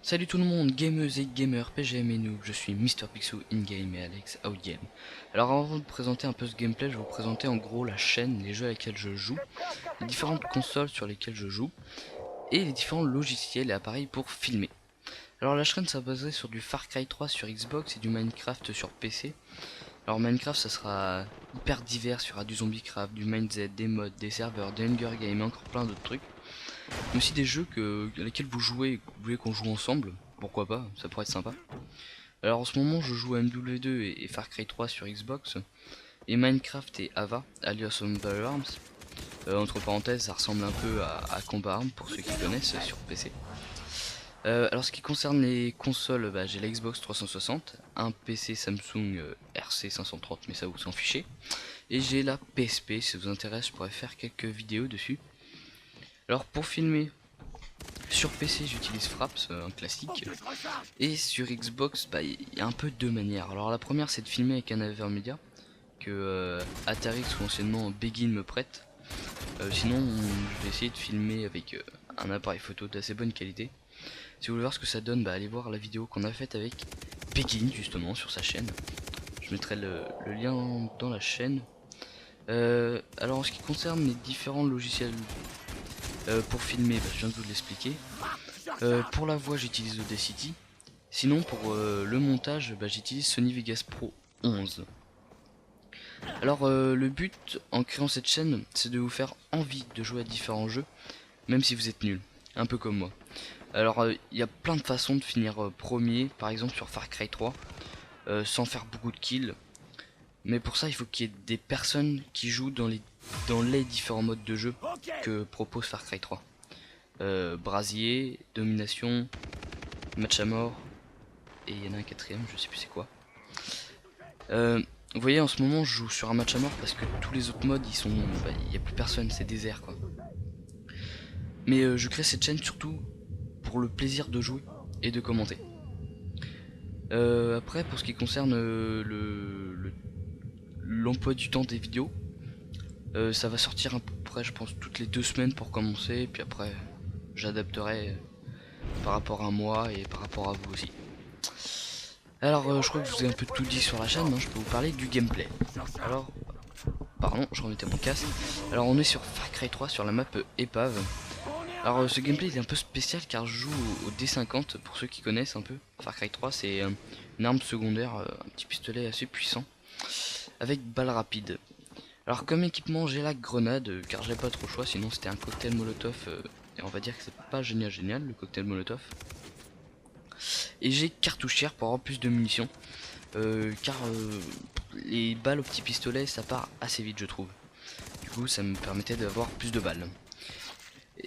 Salut tout le monde, gameuses et gamers, PGM et noob, je suis Mister Pixou in-game et Alex out-game. Alors avant de présenter un peu ce gameplay, je vais vous présenter en gros la chaîne, les jeux à lesquels je joue, les différentes consoles sur lesquelles je joue, et les différents logiciels et appareils pour filmer. Alors la chaîne ça baserait sur du Far Cry 3 sur Xbox et du Minecraft sur PC. Alors Minecraft ça sera hyper divers, il y aura du Zombiecraft, du Mindset, des mods, des serveurs, des Hunger Games et encore plein d'autres trucs. Mais aussi des jeux à lesquels vous jouez et que vous voulez qu'on joue ensemble, pourquoi pas, ça pourrait être sympa. Alors en ce moment je joue à MW2 et Far Cry 3 sur Xbox, et Minecraft et Ava, alias Umbrella Arms. Entre parenthèses ça ressemble un peu à Combat Arms pour ceux qui connaissent sur PC. Alors ce qui concerne les consoles, j'ai la Xbox 360, un PC Samsung RC530 mais ça vous s'en fichez, et j'ai la PSP, si ça vous intéresse je pourrais faire quelques vidéos dessus. Alors pour filmer sur PC j'utilise Fraps, un classique, et sur Xbox il y a un peu deux manières. Alors la première c'est de filmer avec un Avermedia que Atari ou anciennement Begin me prête. Sinon je vais essayer de filmer avec un appareil photo d'assez bonne qualité. Si vous voulez voir ce que ça donne, allez voir la vidéo qu'on a faite avec Begin justement sur sa chaîne. Je mettrai le lien dans la chaîne. Alors en ce qui concerne les différents logiciels pour filmer, je viens de vous l'expliquer. Pour la voix j'utilise Audacity. Sinon pour le montage j'utilise Sony Vegas Pro 11. Alors le but en créant cette chaîne c'est de vous faire envie de jouer à différents jeux, même si vous êtes nul, un peu comme moi. Alors il y a plein de façons de finir premier, par exemple sur Far Cry 3, sans faire beaucoup de kills. Mais pour ça il faut qu'il y ait des personnes qui jouent dans les différents modes de jeu que propose Far Cry 3. Brasier, domination, match à mort, et il y en a un quatrième, je sais plus c'est quoi. Vous voyez en ce moment je joue sur un match à mort parce que tous les autres modes il n'y a plus personne, c'est désert quoi. Mais je crée cette chaîne surtout pour le plaisir de jouer et de commenter. Après pour ce qui concerne l'emploi du temps des vidéos, ça va sortir à peu près je pense toutes les 2 semaines pour commencer, puis après j'adapterai par rapport à moi et par rapport à vous aussi. Alors je crois que je vous ai un peu tout dit sur la chaîne, je peux vous parler du gameplay. Alors, pardon, je remettais mon casque. Alors on est sur Far Cry 3 sur la map épave. Alors ce gameplay il est un peu spécial car je joue au D50 pour ceux qui connaissent un peu. Far Cry 3 c'est une arme secondaire, un petit pistolet assez puissant avec balle rapide. Alors comme équipement j'ai la grenade car j'ai pas trop le choix, sinon c'était un cocktail molotov et on va dire que c'est pas génial le cocktail molotov. Et j'ai cartouchière pour avoir plus de munitions car les balles au petit pistolet ça part assez vite je trouve. Du coup ça me permettait d'avoir plus de balles.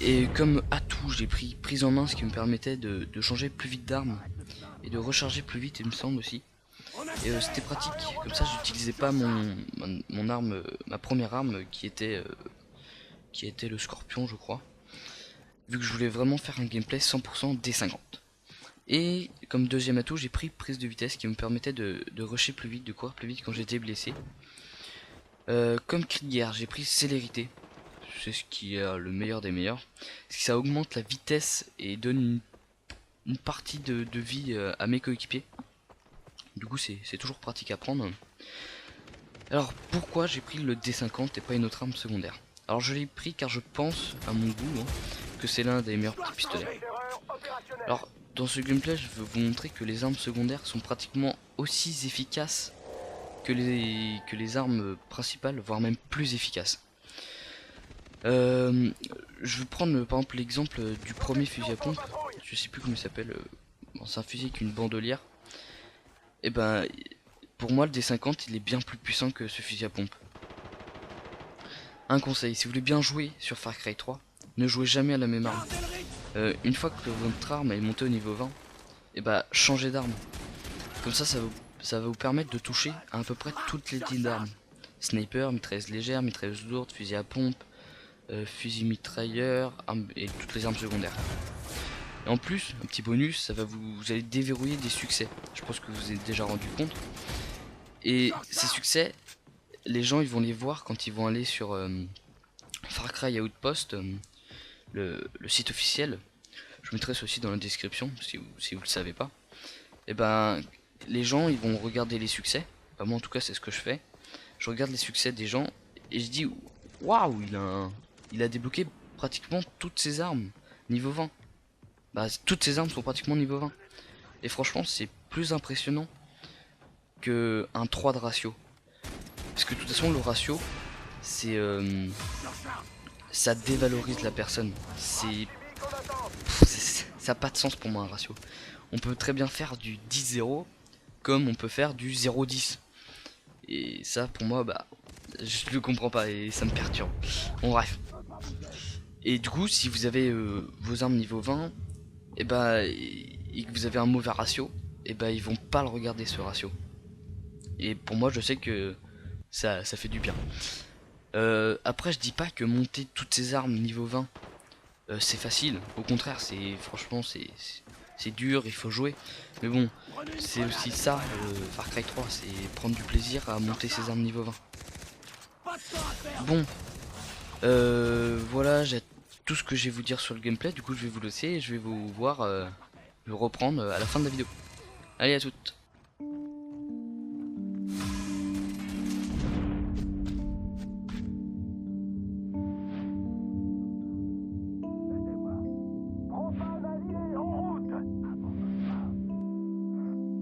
Et comme atout j'ai pris prise en main, ce qui me permettait de changer plus vite d'arme et de recharger plus vite il me semble aussi. Et c'était pratique, comme ça j'utilisais pas mon arme, ma première arme qui était le scorpion je crois. Vu que je voulais vraiment faire un gameplay 100% D50. Et comme deuxième atout j'ai pris prise de vitesse qui me permettait de rusher plus vite, de courir plus vite quand j'étais blessé. Comme cri de guerre j'ai pris célérité. C'est ce qui est le meilleur des meilleurs. Parce que ça augmente la vitesse et donne une partie de vie à mes coéquipiers. Du coup c'est toujours pratique à prendre. Alors pourquoi j'ai pris le D50 et pas une autre arme secondaire? Alors je l'ai pris car je pense à mon goût que c'est l'un des meilleurs petits pistolets. Alors dans ce gameplay je veux vous montrer que les armes secondaires sont pratiquement aussi efficaces que les armes principales, voire même plus efficaces. Je vais prendre par exemple l'exemple du premier fusil à pompe, je sais plus comment il s'appelle, c'est un fusil avec une bandolière. Et pour moi le D50 il est bien plus puissant que ce fusil à pompe. Un conseil, si vous voulez bien jouer sur Far Cry 3, ne jouez jamais à la même arme. Une fois que votre arme est montée au niveau 20, changez d'arme. Comme ça va vous permettre de toucher à peu près toutes les types d'armes. Sniper, mitrailleuse légère, mitrailleuse lourde, fusil à pompe, fusil mitrailleur et toutes les armes secondaires. Et en plus, un petit bonus, vous allez déverrouiller des succès. Je pense que vous vous êtes déjà rendu compte. Et ces succès, les gens ils vont les voir quand ils vont aller sur Far Cry Outpost, le site officiel. je mettrai ceci dans la description si vous le savez pas. Et ben les gens ils vont regarder les succès. Bah, moi en tout cas c'est ce que je fais. Je regarde les succès des gens et je dis waouh, il a débloqué pratiquement toutes ses armes niveau 20. Bah toutes ses armes sont pratiquement niveau 20. Et franchement c'est plus impressionnant que un 3 de ratio. Parce que de toute façon le ratio c'est ça dévalorise la personne. Ça n'a pas de sens pour moi un ratio. On peut très bien faire du 10-0 comme on peut faire du 0-10. Et ça pour moi bah je le comprends pas et ça me perturbe. Bon bref. Et du coup si vous avez vos armes niveau 20 et bah et que vous avez un mauvais ratio, et bah ils vont pas le regarder ce ratio. Et pour moi je sais que ça fait du bien. Après je dis pas que monter toutes ces armes niveau 20 c'est facile, au contraire franchement c'est dur, il faut jouer. Mais bon, c'est aussi ça Far Cry 3, c'est prendre du plaisir à monter ses armes niveau 20. Bon, voilà, j'ai tout ce que j'ai à vous dire sur le gameplay. Du coup je vais vous laisser et je vais vous voir reprendre à la fin de la vidéo. Allez, à toutes.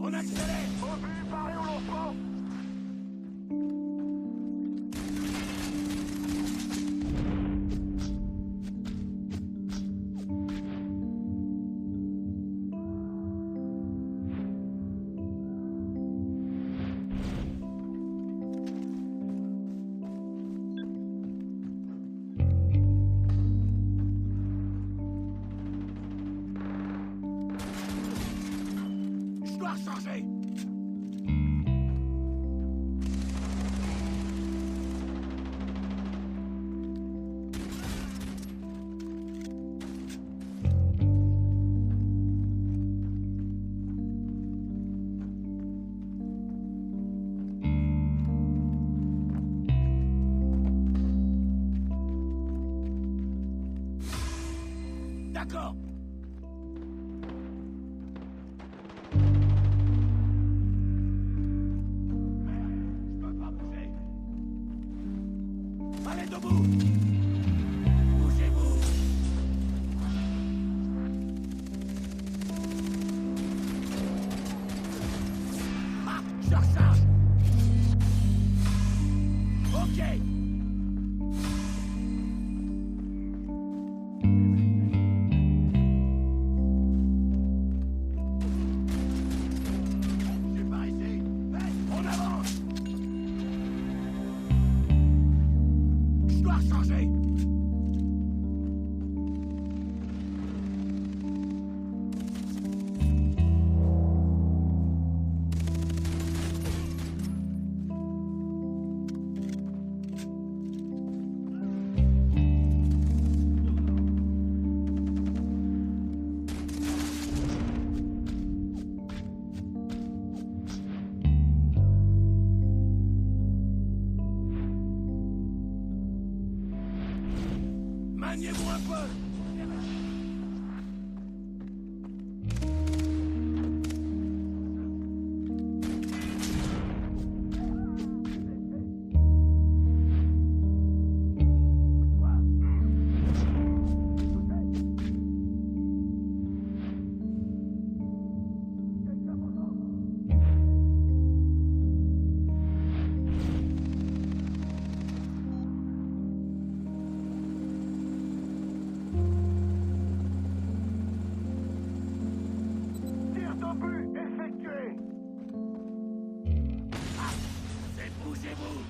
On accélère! Obus, paré au lancement! Je dois recharger! D'accord! Je peux pas bouger! Allez, debout! Bougez-vous! Ah! Je recharge! Ok! Je suis par ici! Hey, on avance! Je dois recharger! Maniez-vous un peu! Tir d'obus effectué! Ah! C'est bougez-vous!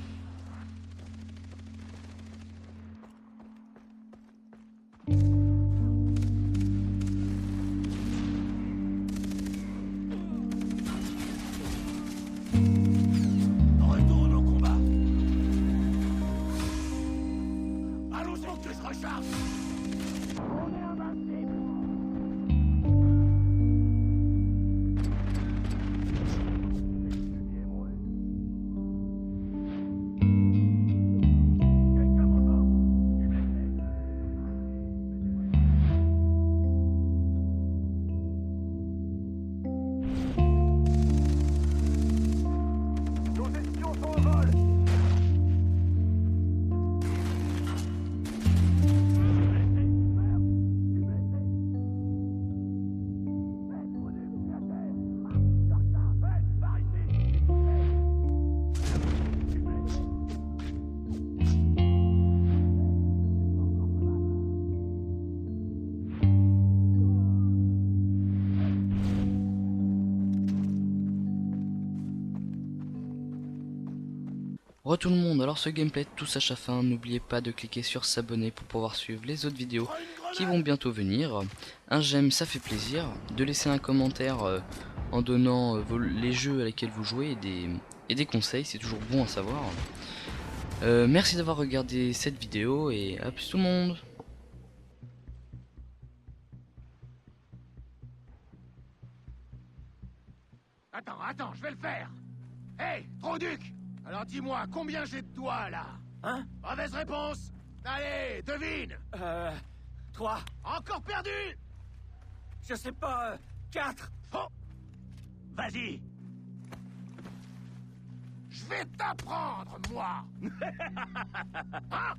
Retourne au combat! Allons, faut que je recharge! On est invincible! Quelqu'un m'entend? Je suis blessé. Re tout le monde, alors ce gameplay touche à sa fin, n'oubliez pas de cliquer sur s'abonner pour pouvoir suivre les autres vidéos qui vont bientôt venir. Un j'aime ça fait plaisir, de laisser un commentaire en donnant les jeux à lesquels vous jouez et des conseils, c'est toujours bon à savoir. Merci d'avoir regardé cette vidéo et à plus tout le monde. Attends, je vais le faire. Hey, Troduc! Alors dis-moi, combien j'ai de doigts, là? Hein? Mauvaise réponse! Allez, devine! 3. Encore perdu! Je sais pas, 4. Oh! Vas-y! Je vais t'apprendre, moi! Hein?